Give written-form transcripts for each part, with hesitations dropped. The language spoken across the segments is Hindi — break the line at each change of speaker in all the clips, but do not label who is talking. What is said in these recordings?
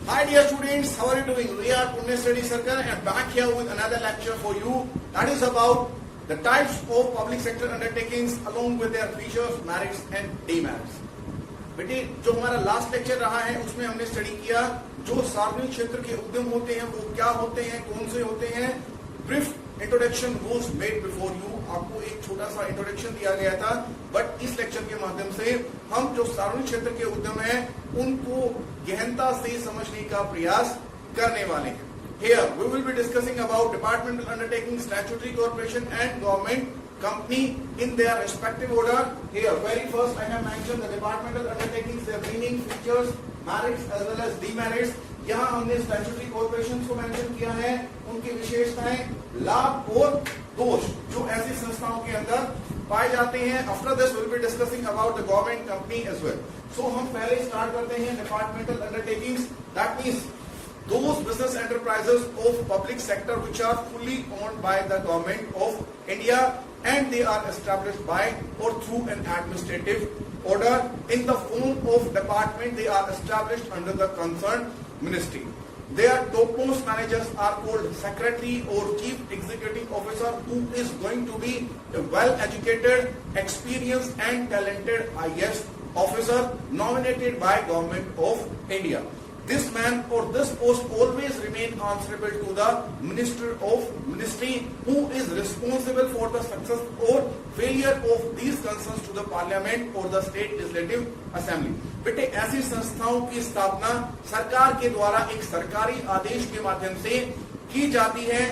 Hi dear students, how are you doing? We are Punya Study Circle and back here with another lecture for you. That is about the types of public sector undertakings along with their features, merits and demerits. बेटे जो हमारा लास्ट लेक्चर रहा है उसमें हमने स्टडी किया जो सार्वजनिक क्षेत्र के उद्यम होते हैं वो क्या होते हैं, कौन से होते हैं. Brief introduction was made before you. आपको एक छोटा सा इंट्रोडक्शन दिया गया था, बट इस लेक्चर के माध्यम से हम जो सार्वजनिक क्षेत्र के उद्यम हैं उनको गहनता से समझने का प्रयास करने वाले हैं. Here we will be discussing about departmental undertaking, statutory corporation and government company in their respective order. Here very first I have mentioned the departmental undertakings, their meaning, features, merits as well as demerits. यहाँ हमने स्टैट्यूटरी कॉर्पोरेशन को मेंशन किया है, उनकी विशेषताएं, लाभ और दोष जो ऐसी संस्थाओं के अंदर पाए जाते हैं. After this will be discussing about the government company as well. So हम पहले स्टार्ट करते हैं departmental undertakings. That means those business enterprises of public sector which are fully owned by the government of India and they are established by or through an administrative order in the form of department. They are established under the concerned ministry. Their topmost managers are called secretary or chief executive officer, who is going to be a well-educated, experienced and talented IAS officer nominated by government of India. This man or this post always remain answerable to the ministry who is responsible for the success or failure of these concerns to the parliament or the state legislative assembly. बेटे ऐसी संस्थाओं की स्थापना सरकार के द्वारा एक सरकारी आदेश के माध्यम से की जाती है.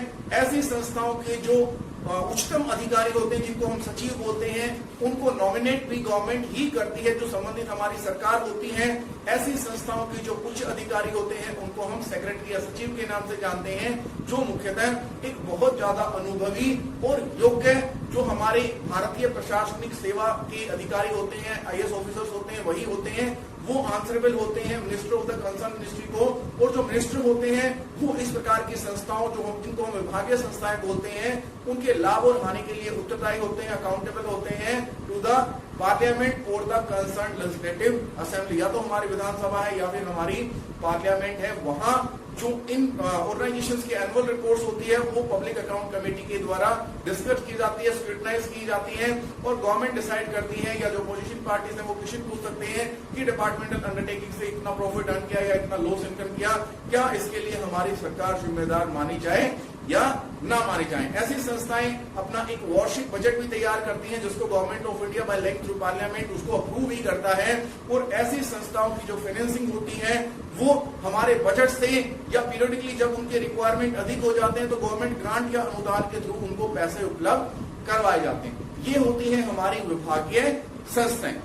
ऐसी संस्थाओं के जो उच्चतम अधिकारी होते हैं जिनको हम सचिव बोलते हैं उनको नॉमिनेट भी गवर्नमेंट ही करती है, जो संबंधित हमारी सरकार होती है. ऐसी संस्थाओं के जो उच्च अधिकारी होते हैं उनको हम सेक्रेटरी या सचिव के नाम से जानते हैं, जो मुख्यतः एक बहुत ज्यादा अनुभवी और योग्य जो हमारे भारतीय प्रशासनिक सेवा के अधिकारी होते हैं, आईएएस ऑफिसर्स होते हैं, वही होते हैं. वो आंसरेबल होते हैं minister of the concern ministry को, और जो मिनिस्टर होते हैं वो इस प्रकार की संस्थाओं जो जिनको हम विभागीय संस्थाएं बोलते हैं उनके लाभ और हानि के लिए उत्तरदायी होते हैं, अकाउंटेबल होते हैं टू द पार्लियामेंट और द कंसर्न लेजिस्लेटिव असेंबली. या तो हमारी विधानसभा है या फिर हमारी पार्लियामेंट है. वहां जो इन ऑर्गेनाइजेशंस की एनुअल रिपोर्ट्स होती है वो पब्लिक अकाउंट कमेटी के द्वारा डिस्कस की जाती है, स्क्रूटनाइज की जाती है और गवर्नमेंट डिसाइड करती है, या जो अपोजिशन पार्टीज है वो क्वेश्चन पूछ सकते हैं कि डिपार्टमेंटल अंडरटेकिंग से इतना प्रॉफिट अर्न किया या इतना लॉस इनकम किया, क्या इसके लिए हमारी सरकार जिम्मेदार मानी जाए या ना मानी जाए. ऐसी संस्थाएं अपना एक वार्षिक बजट भी तैयार करती हैं जिसको government of India by link through parliament उसको अप्रूव भी करता है. और ऐसी संस्थाओं की जो फाइनेंसिंग होती है वो हमारे बजट से या पीरियडिकली जब उनके रिक्वायरमेंट अधिक हो जाते हैं तो गवर्नमेंट ग्रांट या अनुदान के थ्रू उनको पैसे उपलब्ध करवाए जाते हैं. ये होती है हमारी विभागीय संस्थाएं.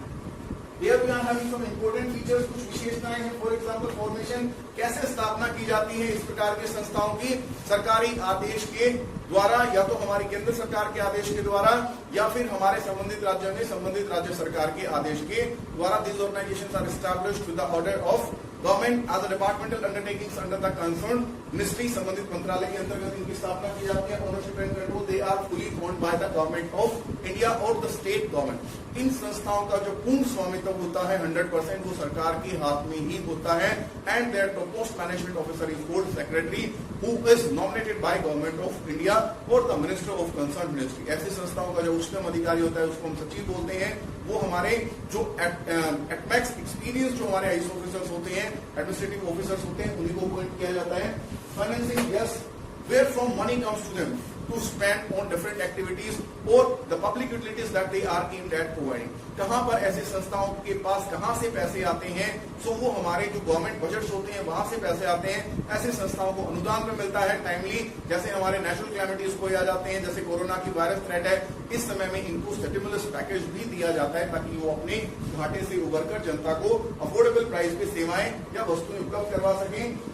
Here we are having some important features, कुछ विशेषताएं हैं. फॉर एग्जाम्पल फॉर्मेशन, कैसे स्थापना की जाती है इस प्रकार की संस्थाओं की, सरकारी आदेश के द्वारा, या तो हमारी केंद्र सरकार के आदेश के द्वारा या फिर हमारे संबंधित राज्य में संबंधित राज्य सरकार के आदेश के द्वारा. These organizations are established with the order of government as a departmental undertakings under the concern ministry. संबंधित मंत्रालय के अंतर्गत इनकी स्थापना की जाती है. Ownership and control they are fully owned by the government of India और द स्टेट गवर्नमेंट. इन संस्थाओं का जो पूर्ण स्वामित्व होता है 100% वो सरकार के हाथ में ही होता है. And their topmost management officer is called secretary who is nominated by government of India और the minister of concern ministry. ऐसी संस्थाओं का जो उच्चतम अधिकारी होता है उसको हम सचिव बोलते हैं. वो हमारे जो एटमैक्स एक्सपीरियंस जो हमारे आईएएस ऑफिसर्स होते हैं, एडमिनिस्ट्रेटिव ऑफिसर्स होते हैं, उन्हीं को अपॉइंट किया जाता है. Financing, yes, where from money comes to them to spend on different activities or the public utilities that they are aimed at providing. कहां पर ऐसी संस्थाओं के पास कहां से पैसे आते हैं, सो वो हमारे जो गवर्नमेंट बजट्स होते हैं वहां से पैसे आते हैं. ऐसी संस्थाओं को अनुदान में मिलता है टाइमली, जैसे हमारे नेशनल क्लैमिटीज को आ जाते हैं, जैसे कोरोना की वायरस थ्रेट है, इस समय में इनको स्टिमुलस पैकेज भी दिया जाता है ताकि वो अपने घाटे से उबरकर जनता को अफोर्डेबल प्राइस पे सेवाएं या वस्तुएं उपलब्ध करवा सकें.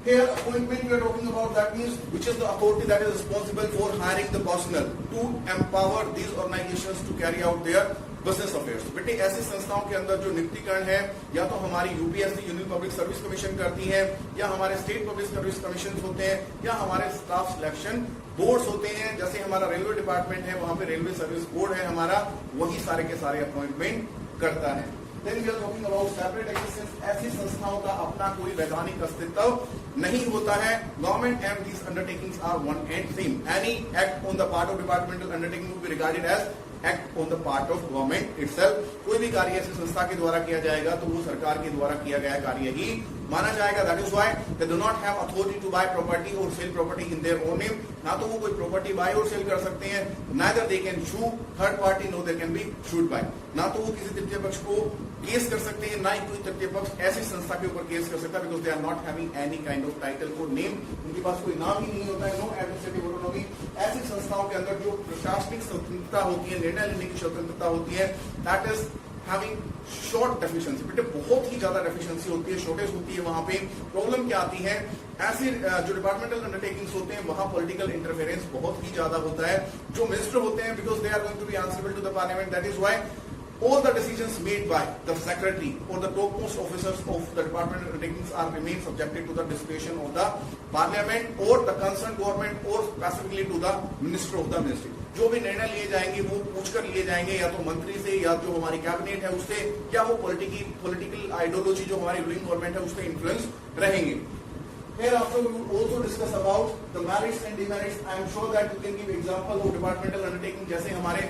Here, appointment we are talking about, that means which is the authority that is responsible for hiring the personnel to empower these organizations to carry out their business affairs. बेटे ऐसी संस्थाओं के अंदर जो नियुक्तिकरण है या तो हमारी UPSC union public service commission करती है, या हमारे स्टेट पब्लिक सर्विस कमीशन होते हैं, या हमारे स्टाफ सिलेक्शन बोर्ड्स होते हैं. जैसे हमारा रेलवे डिपार्टमेंट है, वहां पे रेलवे सर्विस बोर्ड है हमारा, वही सारे के सारे अपॉइंटमेंट करता है. then we are talking about separate existence. ऐसी संस्थाओं का अपना कोई वैधानिक अस्तित्व नहीं होता है. Government and these undertakings are one and same. Any act on the part of departmental undertaking will be regarded as act on the part of government itself. कोई भी कार्य ऐसी संस्था के द्वारा किया जाएगा तो वो सरकार के द्वारा किया गया कार्य ही माना जाएगा. That is why they do not have authority to buy property or sell property in their own name. ना तो वो कोई प्रॉपर्टी बाय और सेल कर सकते हैं, neither they can sue third party, no they can be sued by. ना तो वो किसी तृतीय पक्ष को केस कर सकते हैं, ना ही कोई तृतीय पक्ष ऐसी संस्था के ऊपर केस कर सकता है, because they are not having any kind of title or name. उनके पास कोई नाम ही नहीं होता है. No administrative autonomy. ऐसी संस्थाओं के अंदर जो प्रशासनिक स्वतंत्रता होती है, निर्णय लेने की स्वतंत्रता होती है, that is having short deficiency. बेटे बहुत ही ज्यादा डेफिशिएंसी होती है, शॉर्टेज होती है. वहां पे प्रॉब्लम क्या आती है, ऐसे जो डिपार्टमेंटल अंडरटेकिंग्स होते हैं वहां पॉलिटिकल इंटरफेरेंस बहुत ही ज्यादा होता है. जो मिनिस्टर होते हैं, because they are going to be answerable to the parliament, that is why all the decisions made by the secretary or the topmost officers of the departmental undertakings are remain subjected to the discretion of the parliament or the concerned government or specifically to the minister of the ministry. जो भी निर्णय लिए जाएंगे वो पूछकर लिए जाएंगे, या तो मंत्री से, या जो हमारी कैबिनेट है उससे, या वो पॉलिटिकल आइडियोलॉजी जो हमारी रूलिंग गवर्नमेंट है उससे इन्फ्लुएंस रहेंगे. Hereafter we will also discuss about the merits and demerits. I am sure that you can give example of departmental undertaking. जैसे हमारे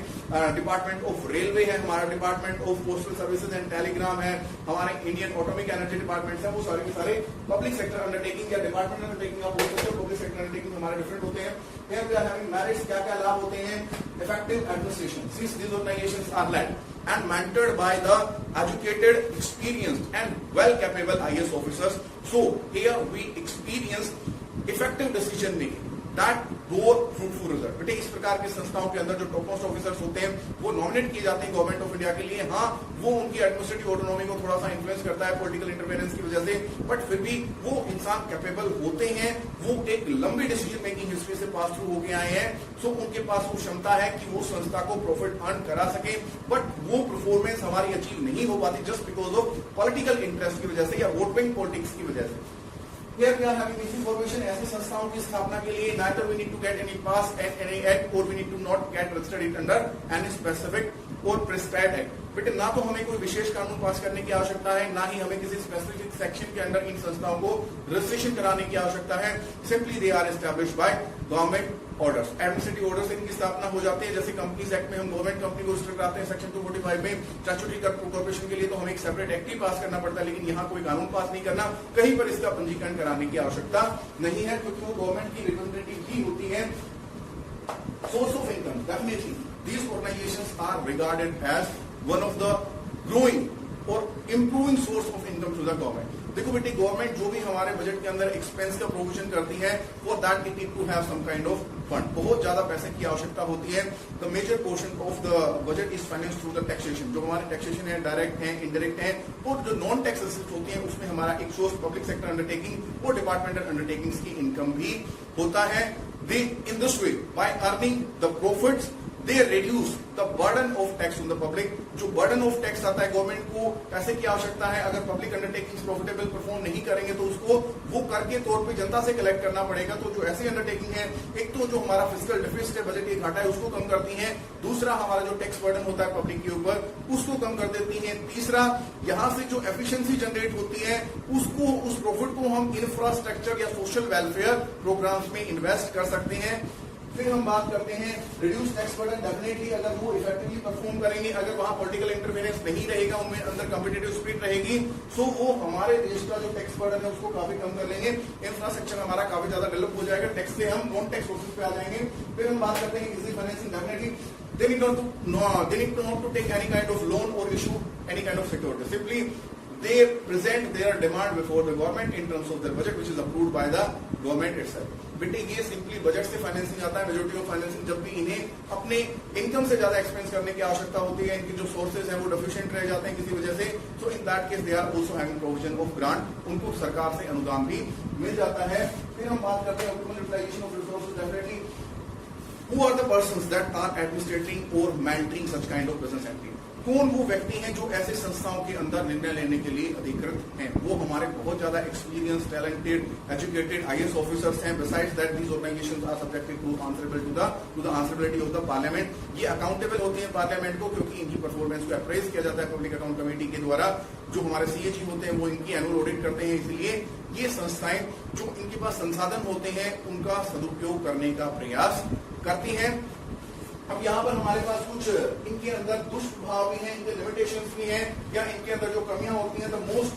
डिपार्टमेंट ऑफ रेलवे है, हमारा department of postal services and Telegram है, हमारे इंडियन एटॉमिक एनर्जी डिपार्टमेंट है, वो सारे के सारे पब्लिक सेक्टर अंडरटेकिंग या डिपार्टमेंटल अंडरटेकिंग आप बोल सकते हो. पब्लिक सेक्टर अंडरटेकिंग हमारे डिफरेंट होते हैं. Here we are having merits. क्या क्या लाभ होते हैं? Effective administration. Since these organizations are led and mentored by the educated, experienced and well capable IAS officers, so here we experience effective decision making that bore fruitful result. बेटे इस प्रकार की संस्थाओं के अंदर जो टॉप मोस्ट ऑफिसर्स होते हैं वो नॉमिनेट किए जाते हैं गवर्नमेंट ऑफ इंडिया के लिए. हाँ, वो उनकी एडमिनिस्ट्रेटिव ऑटोनॉमी को थोड़ा सा इन्फ्लुएंस करता है पॉलिटिकल इंटरफेरेंस की वजह से, बट फिर भी वो इंसान कैपेबल होते हैं. वो एक लंबी डिसीजन मेकिंग हिस्ट्री से पास थ्रू होके आए हैं. सो उनके पास वो क्षमता है कि वो संस्था को प्रॉफिट अर्न करा सके, बट वो परफॉर्मेंस हमारी अचीव नहीं हो पाती just because of political interest की वजह से या वोट बैंक पॉलिटिक्स की वजह से. Here we are having this information. ऐसी संस्थाओं की स्थापना के लिए neither we need to get any pass at any act or we need to not get registered it under any specific or prescribed act. बेटे ना तो हमें कोई विशेष कानून पास करने की आवश्यकता है, ना ही हमें किसी स्पेसिफिक सेक्शन के अंदर इन संस्थाओं को रजिस्ट्रेशन कराने की आवश्यकता है. Simply they are established by government orders. Administrative order से इनकी स्थापना हो जाती है. जैसे कंपनीज एक्ट में हम गवर्नमेंट कंपनी को रजिस्टर कराते हैं सेक्शन 245 में. स्टैट्यूटरी कॉर्पोरेशन के लिए तो हमें एक सेपरेट एक्ट ही पास करना पड़ता है, लेकिन यहाँ कोई कानून पास नहीं करना, कहीं पर इसका पंजीकरण कराने की आवश्यकता नहीं है, क्योंकि वो गवर्नमेंट की रिप्रेजेंटेटिव ही होती है. Source of income, definitely these organizations are regarded as one of the growing or improving source of income to the government. देखो बेटे, गवर्नमेंट जो भी हमारे बजट के अंदर एक्सपेंस का प्रोविजन करती है, for that it need to have some kind of fund. बहुत ज्यादा पैसे की आवश्यकता होती है. The major portion of the budget is finance through the taxation. जो हमारे टैक्सेशन है, डायरेक्ट है, इनडायरेक्ट है, और जो नॉन टैक्स असिस्ट होती है उसमें हमारा एक सोर्स पब्लिक सेक्टर अंडरटेकिंग और डिपार्टमेंटल अंडरटेकिंग्स की इनकम भी होता है. They in this way by earning the profits they reduce the burden of tax on the public. जो burden of tax आता है गवर्नमेंट को, पैसे की आवश्यकता है. अगर पब्लिक अंडरटेकिंग्स प्रॉफिटेबल परफॉर्म नहीं करेंगे तो उसको वो कर के तौर पे जनता से कलेक्ट करना पड़ेगा. तो जो ऐसी अंडरटेकिंग है, एक तो जो हमारा फिस्कल डिफिसिट है, बजट घाटा है, उसको कम करती है. दूसरा, हमारा जो टैक्स बर्डन होता है पब्लिक के ऊपर, उसको कम कर देती है. तीसरा, यहाँ से जो एफिशिएंसी जनरेट होती है उसको, उस प्रॉफिट को हम इंफ्रास्ट्रक्चर या सोशल वेलफेयर प्रोग्राम्स में इन्वेस्ट कर सकते हैं. फिर हम बात करते हैं रिड्यूस टैक्स बर्डन. डेफिनेटली अगर वो इफेक्टिवली परफॉर्म करेंगे, अगर वहां पॉलिटिकल इंटरफेरेंस नहीं रहेगा, उनमें अंदर कॉम्पिटिटिव स्पिरिट रहेगी, सो वो हमारे देश का जो टैक्स बर्डन है उसको काफी कम कर लेंगे. इंफ्रास्ट्रक्चर हमारा काफी ज्यादा डेवलप हो जाएगा. टैक्स से हम नॉन टैक्स सोर्सेज पे आ जाएंगे. फिर हम बात करते हैं easy financing. Definitely they need not to take any kind of loan or issue any kind of security. Simply they present their demand before the government in terms of their budget, which is approved by the government itself. बेटे ये सिंपली बजट से फाइनेंसिंग आता है. मेजोरिटी ऑफ फाइनेंसिंग जब भी इन्हें अपने इनकम से ज्यादा एक्सपेंस करने की आवश्यकता होती है, इनके जो सोर्सेज हैं वो डेफिशिएंट रह जाते हैं किसी वजह से, so in that case they are also having provision of grant. उनको सरकार से अनुदान भी मिल जाता है. फिर हम बात करते हैं optimal utilization of resources. Definitely who are the persons that are administrating or mentoring such kind of business entity. कौन वो व्यक्ति हैं जो ऐसे संस्थाओं के अंदर निर्णय लेने के लिए अधिकृत हैं। वो हमारे बहुत ज्यादा experience, talented, educated IAS officers हैं। Besides that these organisations are subjected to the answerability of the parliament. ये अकाउंटेबल होते हैं पार्लियामेंट को, क्योंकि इनकी परफॉर्मेंस को अप्रेज किया जाता है पब्लिक अकाउंट कमेटी के द्वारा। जो हमारे CAG होते हैं वो इनकी एनुअल ऑडिट करते हैं। इसलिए ये संस्थाएं जो इनके पास संसाधन होते हैं उनका सदुपयोग करने का प्रयास करती हैं। अब यहाँ पर हमारे पास कुछ इनके अंदर दुष्प्रभाव भी हैं, इनके लिमिटेशंस भी हैं, या इनके अंदर जो कमियां होती हैं। The most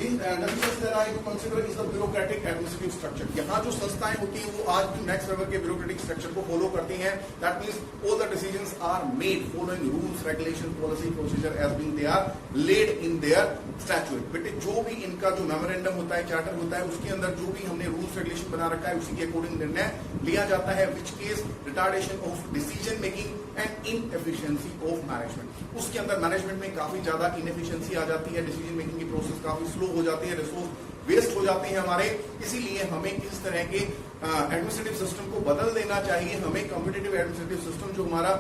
bureaucratic administrative structure. यहाँ जो संस्थाएं होती हैं वो आज भी मैक्स वेबर के ब्यूरोक्रेटिक स्ट्रक्चर को फॉलो करती हैं। That means all the decisions are made following rules, regulation, policy, procedure as being they are laid in their statute. बेटे जो भी इनका जो मेमोरेंडम होता है, चार्टर होता है, उसके अंदर जो भी हमने रूल्स रेगुलेशन बना रखा है उसी के अकॉर्डिंग निर्णय लिया जाता है। Which case retardation of decision making and inefficiency of management. उसके अंदर मैनेजमेंट में काफी ज्यादा इनएफिशिएंसी आ जाती है, डिसीजन मेकिंग की प्रोसेस काफी स्लो हो जाती है, रिसोर्स वेस्ट हो जाते हैं हमारे। इसीलिए हमें इस तरह के एडमिनिस्ट्रेटिव सिस्टम को बदल देना चाहिए। हमें कॉम्पिटिटिव एडमिनिस्ट्रेटिव सिस्टम जो हमारा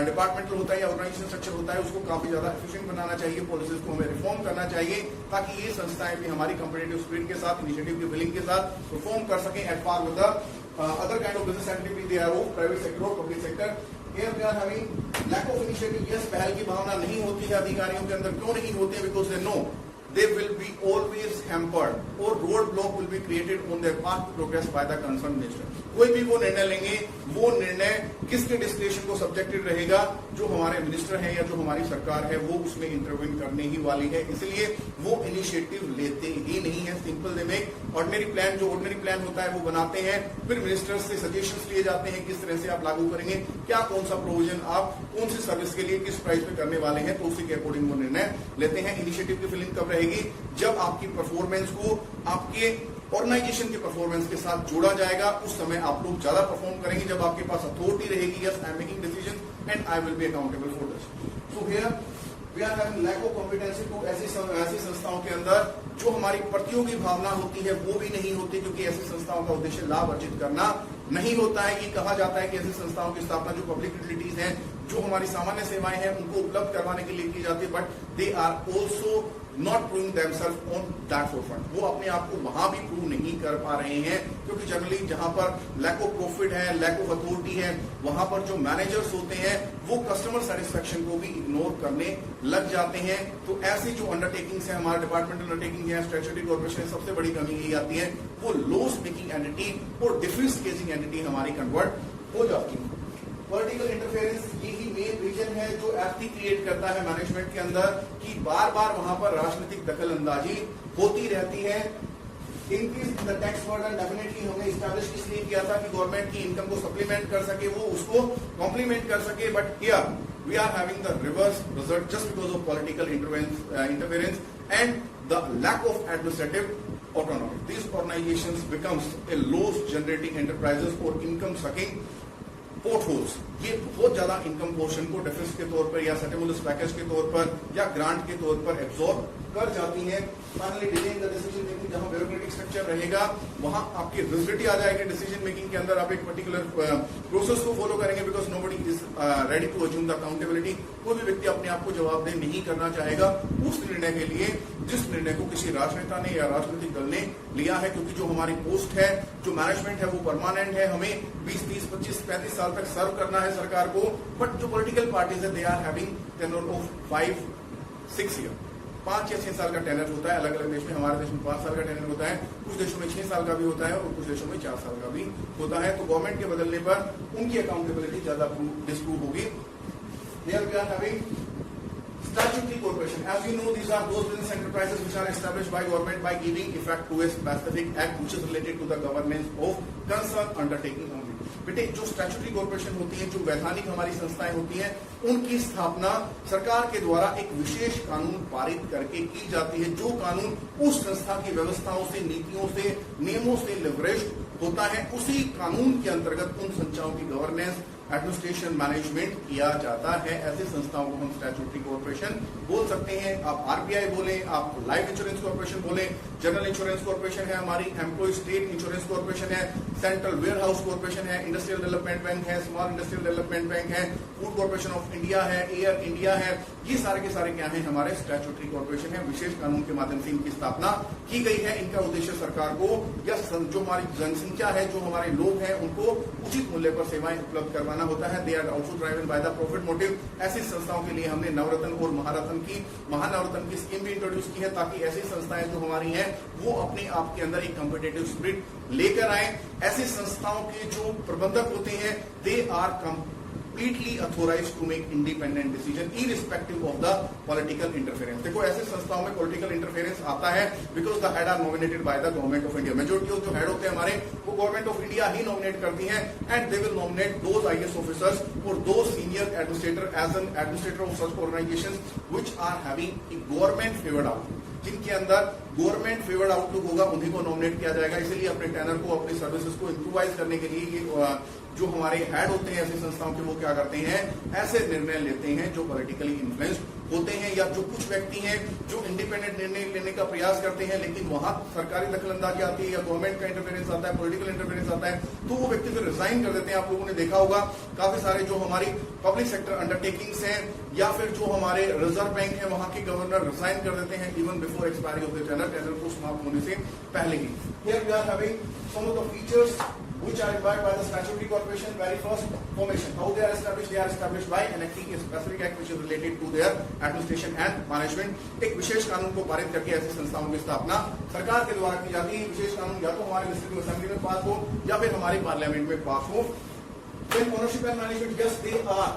डिपार्टमेंटल होता है या ऑर्गेनाइजेशन स्ट्रक्चर होता है उसको काफी ज्यादा एफिशिएंट बनाना चाहिए। पॉलिसीज को हमें रिफॉर्म करना चाहिए ताकि ये संस्थाएं भी हमारी कॉम्पिटिटिव स्पिरिट के साथ, इनिशिएटिव की फिलिंग के साथ परफॉर्म कर सकें at par with the other kind of business activity they are of private sector और public sector. Here we are having lack of initiative. Yes, पहल की भावना नहीं होती है अधिकारियों के अंदर। क्यों नहीं होती है? Because they know they will be always hampered or roadblock will be created on their path to progress by the concerned minister. कोई भी वो निर्णय लेंगे, वो निर्णय किसके डिस्क्रिप्शन को सब्जेक्टेड रहेगा? जो हमारे मिनिस्टर हैं या जो हमारी सरकार है वो उसमें इंटरवीन करने ही वाली है। इसलिए वो इनिशिएटिव लेते ही नहीं है। Simple they make ordinary plan, जो ऑर्डिनरी प्लान होता है वो बनाते हैं, फिर मिनिस्टर्स से सजेशंस लिए जाते हैं किस तरह से आप लागू करेंगे, क्या कौन सा प्रोविजन आप कौन सी सर्विस के लिए किस प्राइस पे करने वाले हैं, तो उसी के अकॉर्डिंग वो निर्णय लेते हैं। इनिशिएटिव की फिलिंग कब रहेगी? जब आपकी परफॉर्मेंस को आपके ऑर्गेनाइजेशन के परफॉर्मेंस के साथ जोड़ा जाएगा, उस समय आप लोग ज्यादा परफॉर्म करेंगे। जब आपके पास अथॉरिटी रहेगी, yes I am making decision and I will be accountable for this. So here we are having lack of competency to ऐसी संस्थाओं के अंदर जो हमारी प्रतियोगी भावना होती है वो भी नहीं होती, क्योंकि ऐसी संस्थाओं का उद्देश्य लाभ अर्जित करना नहीं होता है। ये कहा जाता है कि ऐसी संस्थाओं की स्थापना जो पब्लिक यूटिलिटीज हैं, जो हमारी सामान्य सेवाएं हैं, उनको उपलब्ध करवाने के लिए की जाती है, but they are also not proving themself on that forefront. वो अपने आप को वहां भी प्रूव नहीं कर पा रहे हैं, क्योंकि जनरली जहां पर लैक ऑफ प्रॉफिट है, लैक ऑफ अथॉरिटी है, वहां पर जो मैनेजर्स होते हैं वो कस्टमर सेटिस्फेक्शन को भी इग्नोर करने लग जाते हैं। तो ऐसी जो अंडरटेकिंग्स है, हमारा डिपार्टमेंटल अंडरटेकिंग है, स्टैट्यूटरी कॉर्पोरेशन, सबसे बड़ी कमी यही आती है, वो लॉस मेकिंग एंटिटी और डिफ्यूज केसिंग एंटिटी हमारी कन्वर्ट हो जाती है। पॉलिटिकल इंटरफेरेंस यही मेन रीजन है जो एप्टी क्रिएट करता है मैनेजमेंट के अंदर, कि बार बार वहां पर राजनीतिक दखल अंदाजी होती रहती है। Increase the tax burden definitely हमने स्टैब्लिश इसलिए किया था कि गवर्नमेंट की इनकम को सप्लीमेंट कर सके, वो उसको कॉम्प्लीमेंट कर सके, but here we are having the reverse result just because of political interference and the lack of administrative autonomy. These organizations becomes a loss generating enterprises or income sucking पोर्टफोल्स। ये बहुत ज्यादा इनकम पोर्शन को डिफेंस के तौर पर या सेटिमुलस पैकेज के तौर पर या ग्रांट के तौर पर एब्जॉर्ब कर जाती है। Finally delaying the decision making, जहां ब्यूरोक्रेटिक स्ट्रक्चर रहेगा वहां आपकी रिजिडिटी आ जाएगी डिसीजन मेकिंग के अंदर। आप एक पर्टिकुलर प्रोसेस को फॉलो करेंगे because nobody is ready to assume the accountability. कोई भी व्यक्ति अपने आप को जवाबदेह नहीं करना चाहेगा उस निर्णय के लिए जिस निर्णय को किसी राजनेता ने या राजनीतिक दल ने लिया है, क्योंकि जो हमारी पोस्ट है, जो मैनेजमेंट है वो परमानेंट है। हमें 20, 30, 25, 35 साल तक सर्व करना है सरकार को, बट जो पॉलिटिकल पार्टीज है they are having tenure of 5, 6 year, 5 या 6 साल का टेन्योर होता है। अलग अलग देश में, हमारे देश में 5 साल का टेन्योर होता है, कुछ देशों में 6 साल का भी होता है और कुछ देशों में 4 साल का भी होता है। तो गवर्नमेंट के बदलने पर उनकी अकाउंटेबिलिटी ज्यादा डिस्प्रूव होगी। Here we are having statutory corporation. As you know, these are those business enterprises which are established by government by giving effect to a specific act which is related to the governance of concerned undertaking only. बेटे जो स्टैट्यूटरी कॉर्पोरेशन होती है, जो वैधानिक हमारी संस्थाएं होती हैं, उनकी स्थापना सरकार के द्वारा एक विशेष कानून पारित करके की जाती है। जो कानून उस संस्था की व्यवस्थाओं से, नीतियों से, नियमों से लिवरेज्ड होता है, उसी कानून के अंतर्गत उन संस्थाओं की गवर्नेंस एडमिनिस्ट्रेशन मैनेजमेंट किया जाता है। ऐसी संस्थाओं को हम स्टैट्यूटरी कॉर्पोरेशन बोल सकते हैं। आप आरबीआई बोले, आप लाइफ इंश्योरेंस कॉर्पोरेशन बोले, जनरल इंश्योरेंस कॉर्पोरेशन है हमारी, एम्प्लॉय स्टेट इंश्योरेंस कॉर्पोरेशन है, सेंट्रल वेयर हाउस कॉर्पोरेशन है, इंडस्ट्रियल डेवलपमेंट बैंक है, स्मॉल इंडस्ट्रियल डेवलपमेंट बैंक है, फूड कॉर्पोरेशन ऑफ इंडिया है, एयर इंडिया है। ये सारे के सारे क्या है, हमारे स्टैट्यूटरी कॉर्पोरेशन है। विशेष कानून के माध्यम से इनकी स्थापना की गई है। इनका उद्देश्य सरकार को या जो हमारी जनसंख्या है, जो हमारे लोग हैं, उनको उचित मूल्य पर सेवाएं उपलब्ध करवाना होता है। They are also driven by the profit motive. ऐसी संस्थाओं के लिए हमने नवरत्न और महानवरत्न की स्कीम भी इंट्रोड्यूस की है, ताकि ऐसी संस्थाएं जो हमारी हैं वो अपने आप के अंदर एक कॉम्पिटिटिव स्पिरिट लेकर आए। ऐसी संस्थाओं के जो प्रबंधक होते हैं, they are completely authorized to make independent decision irrespective of the political interference। देखो ऐसे संस्थाओं में पॉलिटिकल इंटरफेरेंस आता है because the head are nominated by the government of India. Majority of जो हेड होते हैं हमारे, वो गवर्नमेंट ऑफ इंडिया ही नॉमिनेट करती है, and they will nominate those IAS officers और those senior administrator as an administrator of such organisations which are having a government favoured outlook. जिनके अंदर गवर्नमेंट फेवर्ड आउटलुक होगा उन्हीं को नॉमिनेट किया जाएगा। इसलिए अपने टेनर को, अपनी सर्विसेज को इम्प्रूवाइज करने के लिए ये जो हमारे हेड होते हैं ऐसी संस्थाओं के, वो क्या करते हैं, ऐसे निर्णय लेते हैं जो पॉलिटिकली इन्फ्लुएंस्ड होते हैं, या जो कुछ व्यक्ति हैं जो इंडिपेंडेंट निर्णय लेने का प्रयास करते हैं, लेकिन वहां सरकारी दखलंदाजी आती है या गवर्नमेंट का इंटरफेरेंस आता है, पॉलिटिकल इंटरफेरेंस आता है, तो वो व्यक्ति फिर रिजाइन कर देते हैं। आप लोगों ने देखा होगा काफी सारे जो हमारी पब्लिक सेक्टर अंडरटेकिंग्स हैं या फिर जो हमारे रिजर्व बैंक है, वहां के गवर्नर रिजाइन कर देते हैं even before expiry of the tenure को समाप्त होने से पहले ही। Here we are having some of the features which are required by the statutory corporation. Very first, formation. How they are established? They are established by enacting a specific act which is related to their administration and management। एक विशेष कानून को पारित करके ऐसी संस्थाओं की स्थापना सरकार के द्वारा की जाती है। विशेष कानून या तो हमारे लेजिस्लेटिव असेंबली में पास हो या फिर हमारी पार्लियामेंट में पास हो। Then ownership and management, yes, they are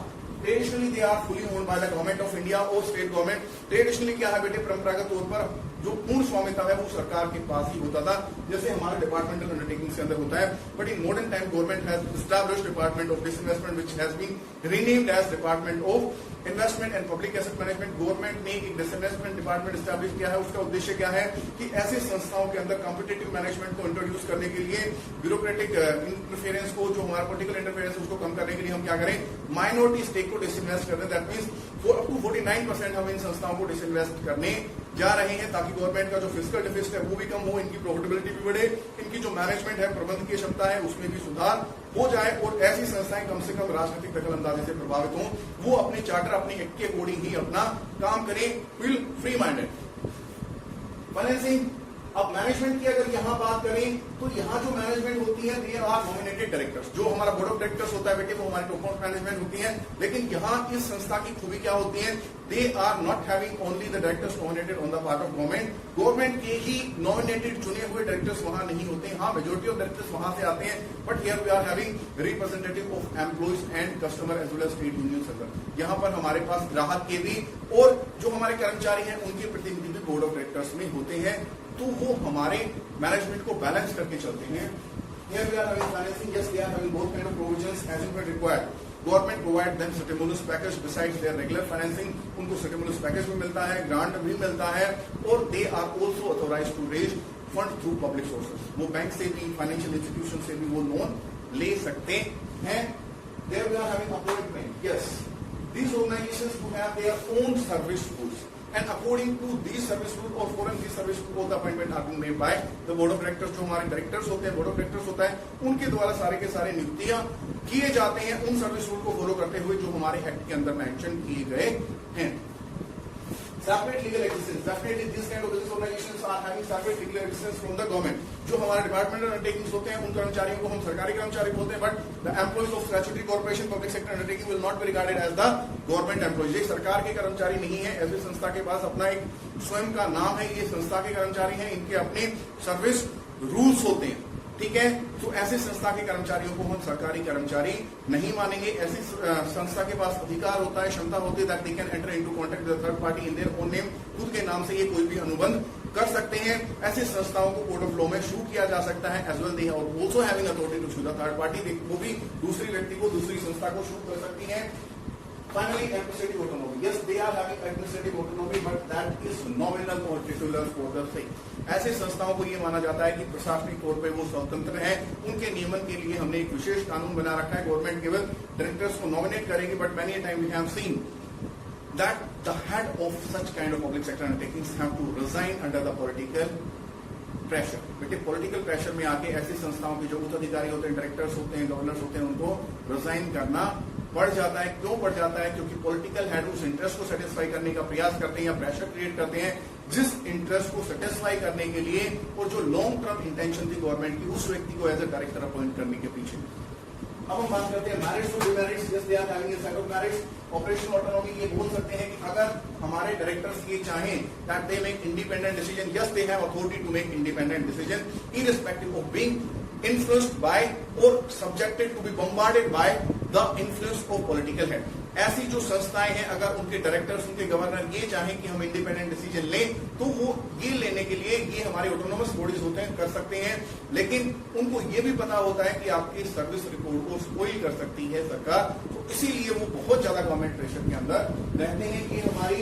traditionally they are fully owned by the government of India और स्टेट गवर्नमेंट। ट्रेडिशनली क्या है बेटे, परंपरागत तौर पर जो पूर्ण स्वामित्व है वो सरकार के पास ही होता था, जैसे हमारे डिपार्टमेंटल अंडरटेकिंग के अंदर होता है। But in modern time government has established department of disinvestment which has been renamed as department of investment and public asset management. Government ने एक डिसइन्वेस्टमेंट डिपार्टमेंट एस्टैब्लिश किया है। उसका उद्देश्य क्या है कि ऐसी संस्थाओं के अंदर कॉम्पिटिटिव मैनेजमेंट को इंट्रोड्यूस करने के लिए, ब्यूरोक्रेटिक इंटरफेरेंस को, जो हमारा पॉलिटिकल इंटरफेरेंस उसको कम करने के लिए हम क्या करें, माइनॉरिटी स्टेक को डिसइन्वेस्ट कर दें। दैट मीन्स अप टू 49% हम इन संस्थाओं को डिसइन्वेस्ट करने जा रहे हैं, ताकि गवर्नमेंट का जो फिस्कल डिफिसिट है वो भी कम हो, इनकी प्रॉफिटेबिलिटी भी बढ़े, इनकी जो मैनेजमेंट है, प्रबंधकीय क्षमता है, उसमें भी सुधार हो जाए, और ऐसी संस्थाएं कम से कम राजनीतिक दखलंदाजी से प्रभावित हों, वो अपने चार्टर, अपनी एक्ट के अकॉर्डिंग ही अपना काम करें, विल फ्री माइंडेड। फाइनेंसिंग, अब मैनेजमेंट की अगर यहां बात करें तो यहां जो मैनेजमेंट होती है, दे आर नॉमिनेटेड डायरेक्टर्स। जो हमारा बोर्ड ऑफ डायरेक्टर्स होता है बेटे, वो हमारी टॉप मोस्ट मैनेजमेंट होती है। लेकिन यहां इस संस्था की खूबी क्या होती है, they are not having only the directors nominated on the part of government. Government के ही नॉमिनेटेड चुने हुए डायरेक्टर्स वहां नहीं होते। हाँ, मेजोरिटी ऑफ डायरेक्टर्स वहां से आते हैं, but here we are having representative of employees and customer as well as state union. यहाँ पर हमारे पास ग्राहक के भी और जो हमारे कर्मचारी हैं उनके प्रतिनिधि भी बोर्ड ऑफ डायरेक्टर्स में होते हैं, तो वो हमारे मैनेजमेंट को बैलेंस करके चलते हैं। Here we are having financing, yes, we are having both kind of provisions as and when required. Government provide them stimulus package besides their regular financing। उनको stimulus package भी मिलता है, ग्रांट भी मिलता है, और they are also authorized to raise fund through public sources। वो बैंक से भी, फाइनेंशियल इंस्टीट्यूशन से भी वो लोन ले सकते हैं। There we are having appointment, yes, these organizations who have their own service rules, and according to these service rules or foreign these service rules, the appointment are being made by the board of directors। जो हमारे डायरेक्टर्स होते हैं, बोर्ड ऑफ डायरेक्टर्स होता है, उनके द्वारा सारे के सारे नियुक्तियां किए जाते हैं उन सर्विस रूल को फॉलो करते हुए जो हमारे एक्ट के अंदर मेंशन किए गए हैं। Separate legal existence, definitely this kind of business organizations are having separate legal existence from the government. जो हमारे डिपार्टमेंटल अंडरटेकिंग्स होते हैं, उन कर्मचारियों को हम सरकारी कर्मचारी बोलते हैं, but the employees of statutory corporation public sector undertaking will not be regarded as the government employees. ये सरकार के कर्मचारी नहीं है, ऐसी संस्था के पास अपना एक स्वयं का नाम है, ये संस्था के कर्मचारी हैं, इनके अपने सर्विस रूल्स होते हैं, ठीक है। तो ऐसे संस्था के कर्मचारियों को हम सरकारी कर्मचारी नहीं मानेंगे। ऐसी संस्था के पास अधिकार होता है, क्षमता होती है that they can enter into contact with third party in their own name. खुद के नाम से ये कोई भी अनुबंध कर सकते हैं। ऐसी संस्थाओं को कोड ऑफ लॉ में शू किया जा सकता है। As well they are also having authority to sue the third party. वो भी दूसरी व्यक्ति को, दूसरी संस्था को शू कर सकती है। Finally, administrative autonomy. Yes, they are having administrative autonomy, but that is nominal or titular for the sake. ऐसे संस्थाओं को ये माना जाता है कि प्रशासनिक तौर पे वो स्वतंत्र हैं, उनके नियमन के लिए हमने एक विशेष कानून बना रखा है. गवर्नमेंट केवल डायरेक्टर्स को नॉमिनेट करेगी, but many time we have seen that the head of such kind of public sector undertakings have to resign under the political pressure. बेटे पॉलिटिकल प्रेशर में आके ऐसी संस्थाओं के जो उच्च अधिकारी होते हैं, डायरेक्टर्स होते हैं, गवर्नर्स होते हैं, उनको रिजाइन करना पड़ जाता है. क्यों पड़ जाता है? क्योंकि पॉलिटिकल हेड उस इंटरेस्ट को सेटिस्फाई करने का प्रयास करते हैं या प्रेशर क्रिएट करते हैं जिस इंटरेस्ट को सेटिस्फाई करने के लिए और जो लॉन्ग टर्म इंटेंशन थी गवर्नमेंट की, उस व्यक्ति को एज ए डायरेक्टर अपॉइंट करने के पीछे. अब हम बात करते हैं मैरिट्स और demerits. Just they are having a set of merits. Operational autonomy ये बोल सकते हैं कि अगर हमारे डायरेक्टर्स ये चाहें that they make independent decision, yes they have authority to make independent decision irrespective of being influenced by or subjected to be bombarded by the influence of political head. ऐसी जो संस्थाएं हैं, अगर उनके डायरेक्टर्स, उनके गवर्नर ये चाहें कि हम इंडिपेंडेंट डिसीजन लें, तो वो ये लेने के लिए ये हमारे ऑटोनोमस बॉडीज होते हैं, कर सकते हैं. लेकिन उनको ये भी पता होता है कि आपकी सर्विस रिपोर्ट को स्पॉइल कर सकती है सरकार, तो इसीलिए वो बहुत ज्यादा गवर्नमेंट प्रेशर के अंदर रहते हैं कि हमारी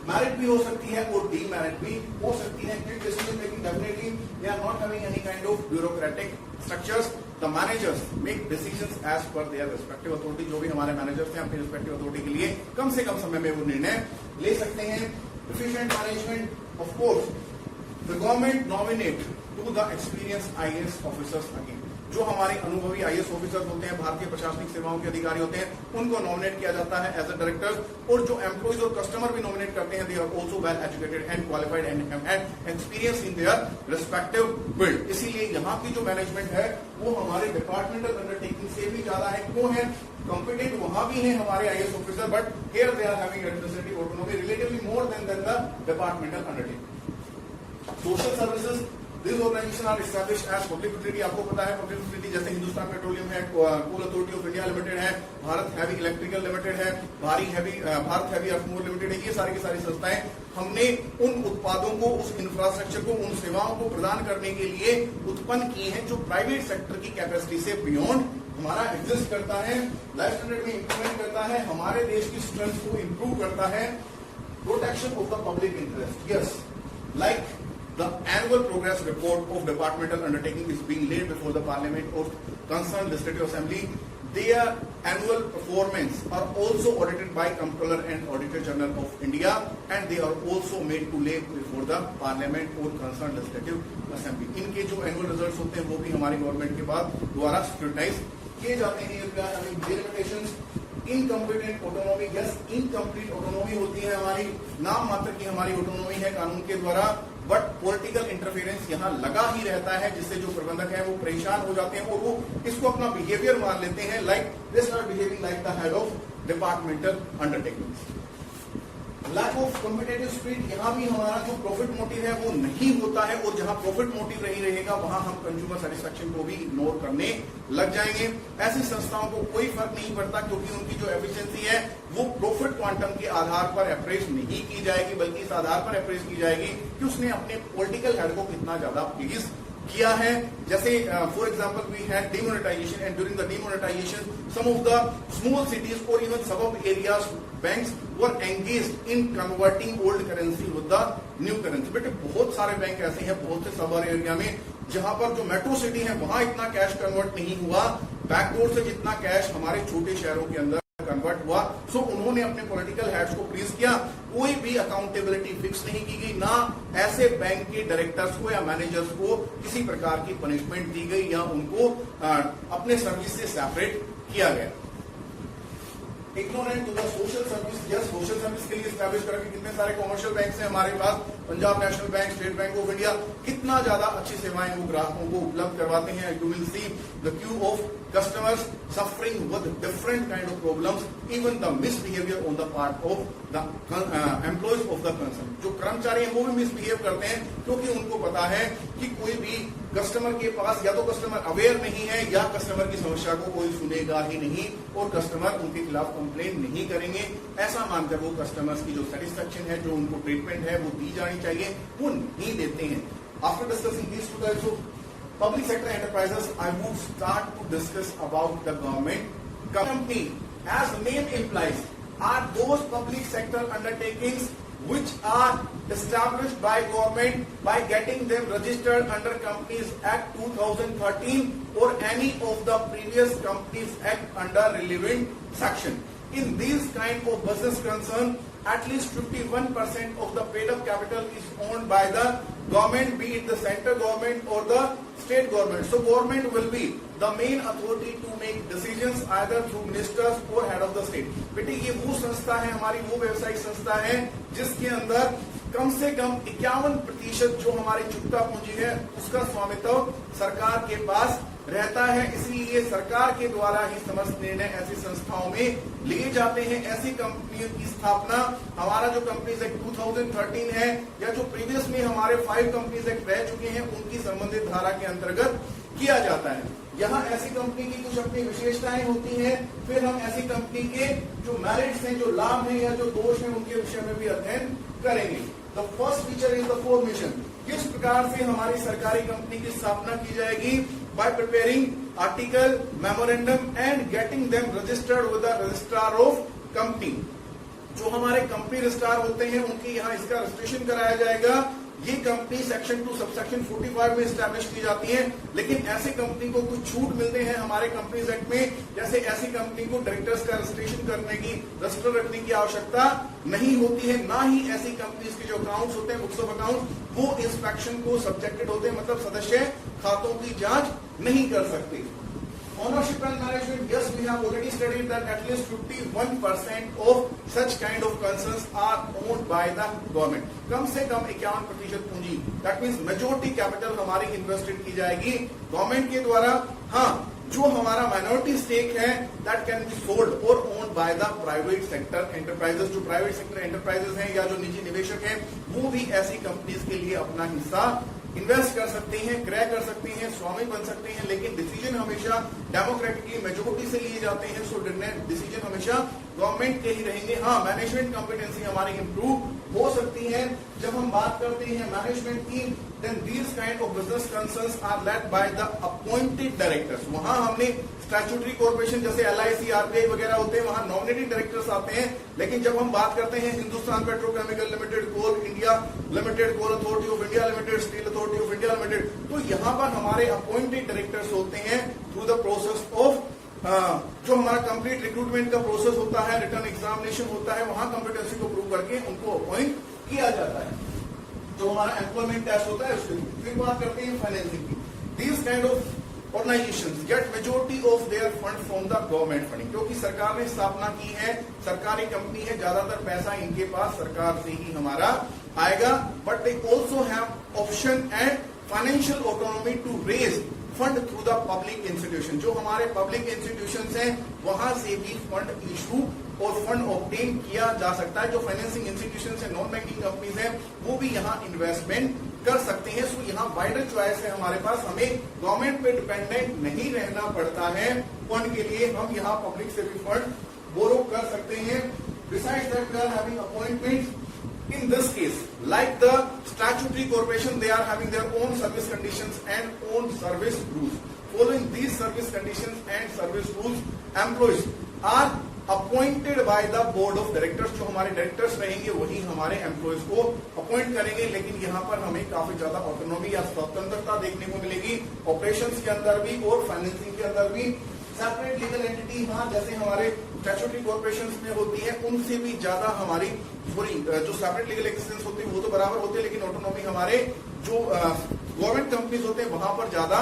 मैरिट भी हो सकती है और डीमेरिट भी हो सकती है. Quick decision making definitely they are not having any kind of bureaucratic structures. The managers make decisions as per their respective authority. जो भी हमारे मैनेजर्स हैं अपनी रिस्पेक्टिव अथॉरिटी के लिए कम से कम समय में वो निर्णय ले सकते हैं. Efficient management. Of course the government nominate to the experience IAS officers again. जो हमारे अनुभवी आईएएस ऑफिसर्स होते हैं, भारतीय प्रशासनिक सेवाओं के अधिकारी होते हैं, उनको नॉमिनेट किया जाता है एज ए डायरेक्टर. और जो एम्प्लॉइज और कस्टमर भी नॉमिनेट करते हैं, they are also well educated and qualified and have had experience in their respective field. इसीलिए यहाँ की जो मैनेजमेंट है वो हमारे डिपार्टमेंटल अंडरटेकिंग से भी ज्यादा है. क्यों है? कॉम्पिटेंट वहां भी है हमारे IAS officer, but here they are having administrative autonomy relatively more than the departmental undertaking. Social services. These organizations are established as public utility. आपको पता है पब्लिक यूटिलिटी जैसे हिंदुस्तान पेट्रोलियम है, कोल अथॉरिटी ऑफ इंडिया लिमिटेड है, भारत हैवी इलेक्ट्रिकल लिमिटेड है, भारत हैवी अर्थमूव लिमिटेड है. ये सारी की सारी संस्थाएं हमने उन उत्पादों को, उस इंफ्रास्ट्रक्चर को, उन सेवाओं को प्रदान करने के लिए उत्पन्न किए हैं जो प्राइवेट सेक्टर की कैपेसिटी से बियॉन्ड हमारा एग्जिस्ट करता है, लाइफ स्टैंडर्ड में इंप्रूवमेंट करता है, हमारे देश की स्ट्रेंथ को इंप्रूव करता है. Protection of the public interest. Yes, like the annual progress report of departmental undertaking is being laid before the parliament or concerned legislative assembly. Their annual performance are also audited by Comptroller and Auditor General of India, and they are also made to lay before the parliament or concerned legislative assembly. इनके जो annual results होते हैं वो भी हमारी गवर्नमेंट के बाद द्वारा स्क्रूटनाइज किए जाते हैं. Limitations. Incomplete autonomy. Yes, incomplete autonomy होती है हमारी, नाम मात्र की हमारी ऑटोनॉमी है कानून के द्वारा, बट पॉलिटिकल इंटरफेरेंस यहाँ लगा ही रहता है, जिससे जो प्रबंधक है वो परेशान हो जाते हैं और वो इसको अपना बिहेवियर मान लेते हैं. Like they start behaving like the head of departmental undertakings. Lack of competitive spirit. यहाँ भी हमारा जो प्रॉफिट मोटिव है वो नहीं होता है, और जहां प्रॉफिट मोटिव नहीं रहेगा वहां हम कंज्यूमर सेटिस्फेक्शन को भी इग्नोर करने लग जाएंगे. ऐसी संस्थाओं को कोई फर्क नहीं पड़ता, क्योंकि उनकी जो एफिशिएंसी है वो प्रॉफिट क्वांटम के आधार पर अप्रेस नहीं की जाएगी, बल्कि इस आधार पर अप्रेस की जाएगी कि उसने अपने पॉलिटिकल हेड को कितना ज्यादा प्लीज किया है. जैसे for example we had demonetization, and during the demonetization some of the small cities और even suburb areas banks were engaged in converting old currency with the new currency. बेटे बहुत सारे बैंक ऐसे हैं बहुत से सबब एरिया में जहां पर जो मेट्रो सिटी है वहां इतना कैश कन्वर्ट नहीं हुआ, बैकडोर से जितना कैश हमारे छोटे शहरों के अंदर कन्वर्ट हुआ. सो उन्होंने अपने पॉलिटिकल हेड्स को प्लीज किया. कोई भी अकाउंटेबिलिटी फिक्स नहीं की गई, ना ऐसे बैंक के डायरेक्टर्स को या मैनेजर्स को किसी प्रकार की पनिशमेंट दी गई या उनको अपने सर्विस से सेपरेट किया गया. Ignorant to the social service. Yes, social service के लिए स्टैब्लिश करके कितने सारे कॉमर्शियल बैंक हैं हमारे पास, Punjab national bank, state bank of India, कितना ज्यादा अच्छी सेवाएं वो ग्राहकों को उपलब्ध करवाते हैं. You will see the Q of customers suffering with different kind of problems, even the misbehavior on the part of the employees of the concern. जो कर्मचारी हैं वो भी मिसबिहेव करते हैं, क्योंकि उनको पता है कि कोई भी कस्टमर के पास या तो कस्टमर अवेयर नहीं है या कस्टमर की समस्या को कोई सुनेगा ही नहीं और कस्टमर उनके खिलाफ कंप्लेन नहीं करेंगे. ऐसा मानकर वो कस्टमर्स की जो सेटिस्फेक्शन है, जो उनको ट्रीटमेंट है वो दी जानी चाहिए, वो नहीं देते हैं. After discussing these two types of public sector enterprises, I would start to discuss about the government company. As the name implies, are those public sector undertakings which are established by government by getting them registered under Companies Act 2013 or any of the previous Companies Act under relevant section. In these kind of business concern, at least 51% of the paid-up capital is owned by the government, be it the central government or the state government. So government will be the main authority to make decisions either through ministers or head of the state. बेटे ये वो संस्था है, हमारी वो व्यवसायिक संस्था है जिसके अंदर कम से कम 51% जो हमारी चुकता पूंजी है उसका स्वामित्व सरकार के पास रहता है। इसीलिए सरकार के द्वारा ही समस्त निर्णय ऐसी संस्थाओं में लिए जाते हैं। ऐसी कंपनियों की स्थापना हमारा जो कंपनीज एक्ट 2013 है या जो प्रीवियस में हमारे 5 कंपनीज एक्ट रह चुके हैं उनकी संबंधित धारा के अंतर्गत किया जाता है। यहाँ ऐसी कंपनी की कुछ अपनी विशेषताएं होती हैं, फिर हम ऐसी कंपनी के जो मेरिट्स हैं, जो लाभ हैं या जो दोष हैं उनके विषय में भी अध्ययन करेंगे। The first feature is the formation. किस प्रकार से हमारी सरकारी कंपनी की स्थापना की जाएगी? Bye preparing article, memorandum and getting them registered with the registrar of company. जो हमारे कंपनी रजिस्ट्रार होते हैं उनके यहाँ इसका रजिस्ट्रेशन कराया जाएगा। ये कंपनी सेक्शन 2 सबसेक्शन 45 में स्टैब्लिश की जाती है, लेकिन ऐसी कंपनी को कुछ छूट मिलते हैं हमारे कंपनीज एक्ट में, जैसे ऐसी कंपनी को डायरेक्टर्स का रजिस्ट्रेशन करने की, रजिस्टर रखने की आवश्यकता नहीं होती है। ना ही ऐसी कंपनीज के जो अकाउंट्स होते हैं, बुक्स ऑफ अकाउंट, वो इंस्पेक्शन को सब्जेक्टेड होते हैं, मतलब सदस्य खातों की जांच नहीं कर सकते। Ownership and management, yes, we have already studied that at least 51% of such kind of concerns are owned by the government. कम से कम 51% पूंजी, that means majority capital हमारी इन्वेस्टेड की जाएगी गवर्नमेंट के द्वारा। हाँ, जो हमारा माइनॉरिटी स्टेक है that can be sold or owned by the private sector enterprises। जो प्राइवेट सेक्टर एंटरप्राइजेस हैं या जो निजी निवेशक हैं वो भी ऐसी कंपनीज के लिए अपना हिस्सा इन्वेस्ट कर सकते हैं, क्रय कर सकते हैं, स्वामी बन सकते हैं, लेकिन डिसीजन हमेशा डेमोक्रेटिकली मेजोरिटी से लिए जाते हैं। सो डिसीजन हमेशा गवर्नमेंट के ही रहेंगे। हाँ, मैनेजमेंट कॉम्पिटेंसी हमारी इंप्रूव हो सकती है। जब हम बात करते हैं मैनेजमेंट की, then these kind of business concerns are led by the appointed directors. वहां हमने स्टैट्यूटरी कॉर्पोरेशन जैसे LIC, RBI वगैरह होते हैं, वहां नॉमिनेटेड डायरेक्टर्स आते हैं। लेकिन जब हम बात करते हैं Hindustan petrochemical limited, coal India limited, coal authority of India limited, steel authority of India limited, तो यहाँ पर हमारे अपॉइंटेड डायरेक्टर्स होते हैं थ्रू द प्रोसेस ऑफ जो हमारा कंप्लीट रिक्रूटमेंट का प्रोसेस होता है, रिटर्न एग्जामिनेशन होता है, वहां कॉम्पिटेंसी को प्रूव करके उनको अपॉइंट किया जाता है। जो हमारा एम्प्लॉयमेंट टेस्ट होता है उसके। फिर बात करते हैं फाइनेंसिंग की। These kind of organizations get majority of their fund from the government funding. क्योंकि सरकार ने स्थापना की है, सरकारी कंपनी है, ज्यादातर पैसा इनके पास सरकार से ही हमारा आएगा। But they also have option and financial autonomy to raise fund through the public institution. जो हमारे पब्लिक इंस्टीट्यूशंस हैं वहां से भी फंड इशू और फंड ऑब्टेन किया जा सकता है। जो फाइनेंसिंग इंस्टीट्यूशंस है, नॉन बैंकिंग कंपनीज हैं, वो भी यहाँ इन्वेस्टमेंट कर सकते हैं। सो यहाँ वाइडर चॉइस है हमारे पास, हमें गवर्नमेंट पे डिपेंडेंट नहीं रहना पड़ता है फंड के लिए। हम यहाँ पब्लिक से भी फंड बोरो कर सकते हैं। Besides that we are having appointment. In this case, like the statutory corporation, they are having their own service conditions and own service rules. Following these service conditions and service rules, employees are appointed by the board of directors। जो हमारे डायरेक्टर्स रहेंगे वही हमारे एम्प्लॉयज को अपॉइंट करेंगे। लेकिन यहाँ पर हमें काफी ज्यादा ऑटोनॉमी या स्वतंत्रता देखने को मिलेगी, ऑपरेशंस के अंदर भी और फाइनेंसिंग के अंदर भी। सेपरेट लीगल एंटिटी, हाँ, जैसे हमारे स्टैट्यूटरी कॉर्पोरेशंस में होती है, उनसे भी ज्यादा हमारी पूरी जो सेपरेट लीगल एक्सिस्टेंस होती है वो तो बराबर होते हैं, लेकिन ऑटोनॉमी हमारे जो गवर्नमेंट कंपनीज होते हैं वहां पर ज्यादा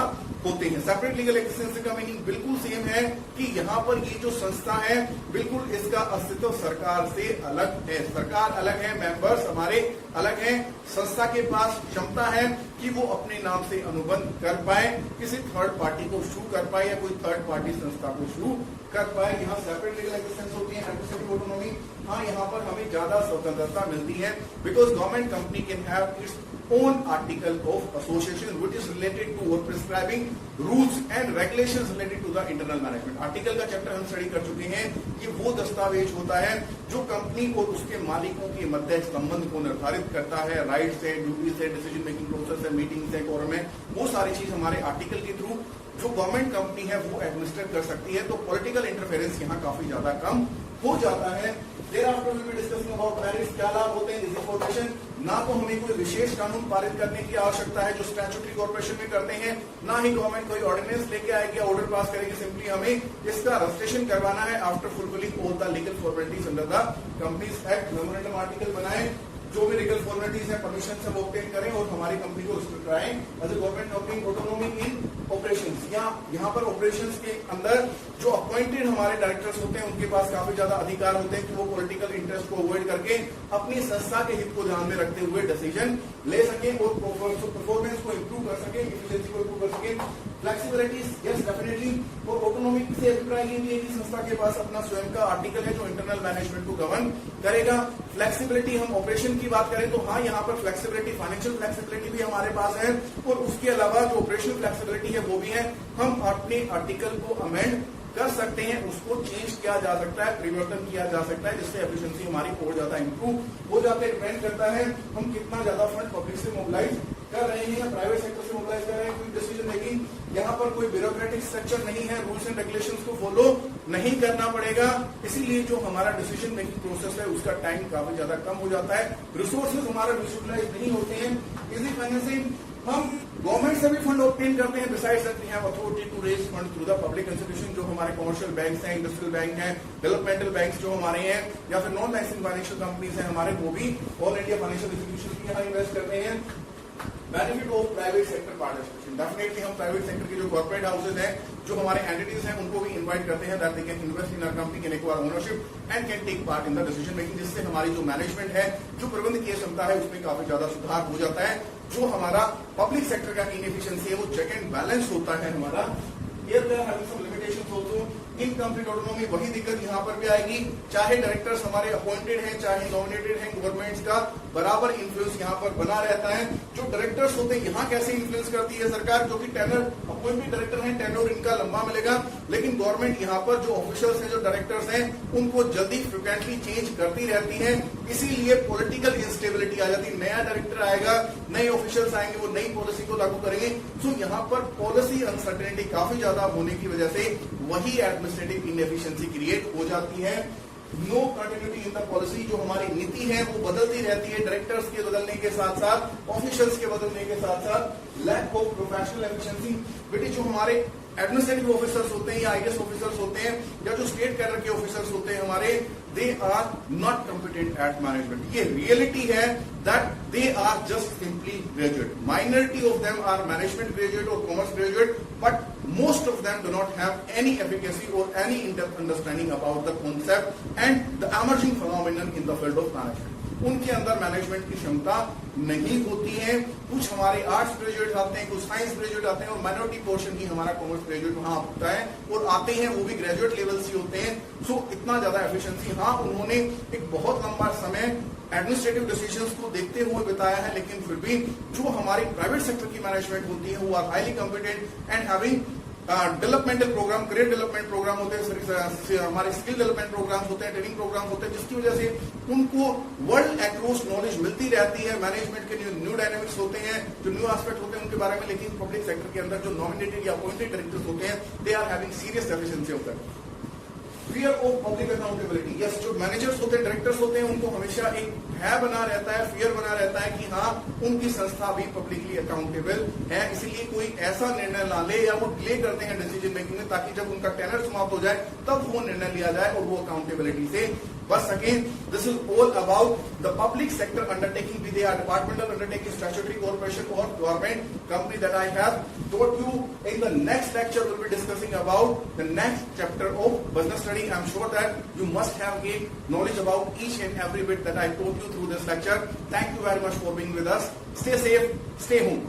होते हैं। सेपरेट लीगल एक्सिस्टेंस का मीनिंग बिल्कुल सेम है कि यहाँ पर ये जो संस्था है बिल्कुल इसका अस्तित्व सरकार से अलग है। सरकार अलग है, मेंबर्स हमारे अलग हैं। संस्था के पास क्षमता है कि वो अपने नाम से अनुबंध कर पाए, किसी थर्ड पार्टी को शुरू कर पाए या कोई थर्ड पार्टी संस्था को शुरू कर पाए। यहाँ सेपरेट लीगल एक्सिस्टेंस होती है, एडमिनिस्ट्रेटिव ऑटोनॉमी। हाँ, यहाँ पर हमें ज्यादा स्वतंत्रता मिलती है because government company can have it's own article of association which is related to or prescribing rules and regulations related to the internal management। Article का चैप्टर हम स्टडी कर चुके हैं। ये वो दस्तावेज होता है जो कंपनी और उसके मालिकों के मध्य संबंध को निर्धारित करता है। राइट्स है, ड्यूटीज है, डिसीजन मेकिंग प्रोसेस है, मीटिंग्स है, कोरम है, वो सारी चीज हमारे आर्टिकल के थ्रू जो गवर्नमेंट कंपनी है वो एडमिनिस्ट्रेट कर सकती है। तो पॉलिटिकल इंटरफेरेंस यहाँ काफी ज्यादा कम हो जाता है। Thereafter we will be discussing about merits, क्या लाभ होते हैं निजी कॉर्पोरेशन। ना तो हमें कोई विशेष कानून पारित करने की आवश्यकता है जो स्टैट्यूटरी कॉर्पोरेशन में करते हैं, ना ही गवर्नमेंट कोई ऑर्डिनेंस लेके आएगी, ऑर्डर पास करेगी। सिंपली हमें इसका रजिस्ट्रेशन करवाना है after fulfilling all the legal formalities under the companies act. Memorandum article बनाए, जो भी लीगल फॉर्मेलिटीज है परमिशन सब ऑब्टेन करें और हमारी कंपनी को रजिस्टर कराएं as a government operating autonomy in operations. यहाँ पर ऑपरेशंस के अंदर जो अपॉइंटेड हमारे डायरेक्टर्स होते हैं उनके पास काफी ज्यादा अधिकार होते हैं कि वो पॉलिटिकल इंटरेस्ट को अवॉइड करके अपनी संस्था के हित को ध्यान में रखते हुए डिसीजन ले सकें और परफॉर्मेंस को इंप्रूव कर सके, एफिशिएंसी को इंप्रूव कर सके। Flexibility yes definitely. और ऑटोनॉमी से अभिप्राय ये भी है कि संस्था के पास अपना स्वयं का आर्टिकल है जो इंटरनल मैनेजमेंट को गवर्न करेगा। फ्लेक्सिबिलिटी, हम ऑपरेशन की बात करें तो हाँ, यहाँ पर फ्लेक्सिबिलिटी, फाइनेंशियल फ्लेक्सिबिलिटी भी हमारे पास है और उसके अलावा जो ऑपरेशनल फ्लेक्सिबिलिटी है वो भी है। हम अपने आर्टिकल को अमेंड कर सकते हैं, उसको चेंज किया जा सकता है, परिवर्तन किया जा सकता है, जिससे एफिशिएंसी हमारी और ज्यादा इंप्रूव हो जाता है। डिपेंड करता है हम कितना ज्यादा फंड पब्लिक से मोबिलाइज कर रहे हैं या प्राइवेट सेक्टर से मोबिलाइज कर रहे हैं। कोई डिसीजन मेकिंग यहाँ पर कोई ब्यूरोक्रेटिक स्ट्रक्चर नहीं है, रूल्स एंड रेगुलेशंस को फॉलो नहीं करना पड़ेगा। इसीलिए जो हमारा डिसीजन मेकिंग प्रोसेस है उसका टाइम काफी ज्यादा कम हो जाता है, रिसोर्सेज हमारा यूटिलाइज नहीं होते हैं। इजी फाइनेंसिंग, हम गवर्नमेंट से भी फंड ऑब्टेन करते हैं। Besides that we have authority to raise fund through the public institution, जो हमारे कमर्शियल बैंक्स हैं, इंडस्ट्रियल बैंक हैं, डेवलपमेंटल बैंक्स जो हमारे हैं, या फिर नॉन लाइसेंस फाइनेंशियल कंपनीज हैं हमारे, वो भी ऑल इंडिया फाइनेंशियल इंस्टीट्यूशन भी यहाँ इन्वेस्ट करते हैं। Benefit of private sector participation, definitely हम प्राइवेट सेक्टर के जो कॉर्पोरेट हाउसेज हैं, जो हमारे एंटिटीज हैं, उनको भी इनवाइट करते हैं that they can invest in our company, can acquire ownership and can take part in the decision making, जिससे हमारी जो मैनेजमेंट है, जो प्रबंधकीय क्षमता है, उसमें काफी ज्यादा सुधार हो जाता है। जो हमारा पब्लिक सेक्टर का इनएफिशिएंसी है वो चेक एंड बैलेंस होता है हमारा। लिमिटेशंस ऑल्सो इनकम्प्लीट ऑटोनॉमी, वही दिक्कत यहाँ पर भी आएगी। चाहे डायरेक्टर्स हमारे अपॉइंटेड हैं, चाहे नॉमिनेटेड हैं, गवर्नमेंट्स का बराबर इन्फ्लुएंस यहाँ पर बना रहता है। जो डायरेक्टर्स होते हैं यहाँ कैसे इन्फ्लुएंस करती है सरकार, जो कि टेनर अपॉइंटेड डायरेक्टर हैं, टेनर इनका लंबा मिलेगा, लेकिन गवर्नमेंट यहाँ पर जो ऑफिसर्स हैं, जो डायरेक्टर्स हैं, उनको जल्दी फ्रिक्वेंटली चेंज करती रहती है। इसीलिए पॉलिटिकल इंस्टेबिलिटी आ जाती है। नया डायरेक्टर आएगा, नए ऑफिसर्स आएंगे, वो नई पॉलिसी को लागू करेंगे। सो यहाँ पर पॉलिसी अनसर्टेनिटी काफी ज्यादा होने की वजह से वही एडमिनिस्ट्रेटिव इनएफिशिएंसी क्रिएट हो जाती है। No continuity in the policy, जो हमारी नीति है वो बदलती रहती है डायरेक्टर्स के बदलने के साथ साथ, ऑफिशियल्स के बदलने के साथ साथ। लैक ऑफ प्रोफेशनल एफिशिएंसी, बेटी जो हमारे एडमिनिस्ट्रेटिव ऑफिसर्स होते हैं या आईएएस ऑफिसर्स होते हैं या जो स्टेट कैडर के ऑफिसर्स होते हैं हमारे, they are not competent at management. ये रियलिटी है that they are just simply graduate. Minority of them are management graduate और commerce graduate, but most of them do not have any efficacy or any in-depth understanding about the concept and the emerging phenomenon in the field of management. उनके अंदर मैनेजमेंट की क्षमता नहीं होती है। कुछ हमारे आर्ट्स ग्रेजुएट आते हैं, कुछ साइंस ग्रेजुएट आते हैं और माइनॉरिटी पोर्शन ही हमारा कॉमर्स ग्रेजुएट वहां होता है, और आते हैं वो भी ग्रेजुएट लेवल से होते हैं। सो इतना ज्यादा एफिशिएंसी, हाँ उन्होंने एक बहुत लंबा समय एडमिनिस्ट्रेटिव डिसीजंस को देखते हुए बिताया है, लेकिन फिर भी जो हमारी प्राइवेट सेक्टर की मैनेजमेंट होती है वो are highly competent and having developmental program, career development program होते हैं, हमारे स्किल डेवलपमेंट प्रोग्राम होते हैं, ट्रेनिंग प्रोग्राम होते हैं, जिसकी वजह से उनको वर्ल्ड एक्रॉस नॉलेज मिलती रहती है। मैनेजमेंट के न्यू डायनेमिक्स होते हैं, जो न्यू एस्पेक्ट होते हैं उनके बारे में। लेकिन पब्लिक सेक्टर के अंदर जो नॉमिनेटेड या अपॉइंटेड डायरेक्टर्स होते हैं, they are having serious deficiency of that. Fear of public accountability, yes जो मैनेजर्स होते हैं, डायरेक्टर्स होते हैं, उनको हमेशा एक भय बना रहता है, फियर बना रहता है कि हाँ उनकी संस्था भी पब्लिकली अकाउंटेबल है, इसीलिए कोई ऐसा निर्णय ना ले, या वो डिले करते हैं डिसीजन मेकिंग में ताकि जब उनका टेनर समाप्त हो जाए तब वो निर्णय लिया जाए और वो अकाउंटेबिलिटी से बच सके। This is all about the public sector undertaking, with departmental undertaking, statutory corporation और government company that I have told you. In the next lecture will be discussing about the next chapter of business study. I am sure that you must have gained knowledge about each and every bit that I told you through this lecture. Thank you very much for being with us. Stay safe, stay home.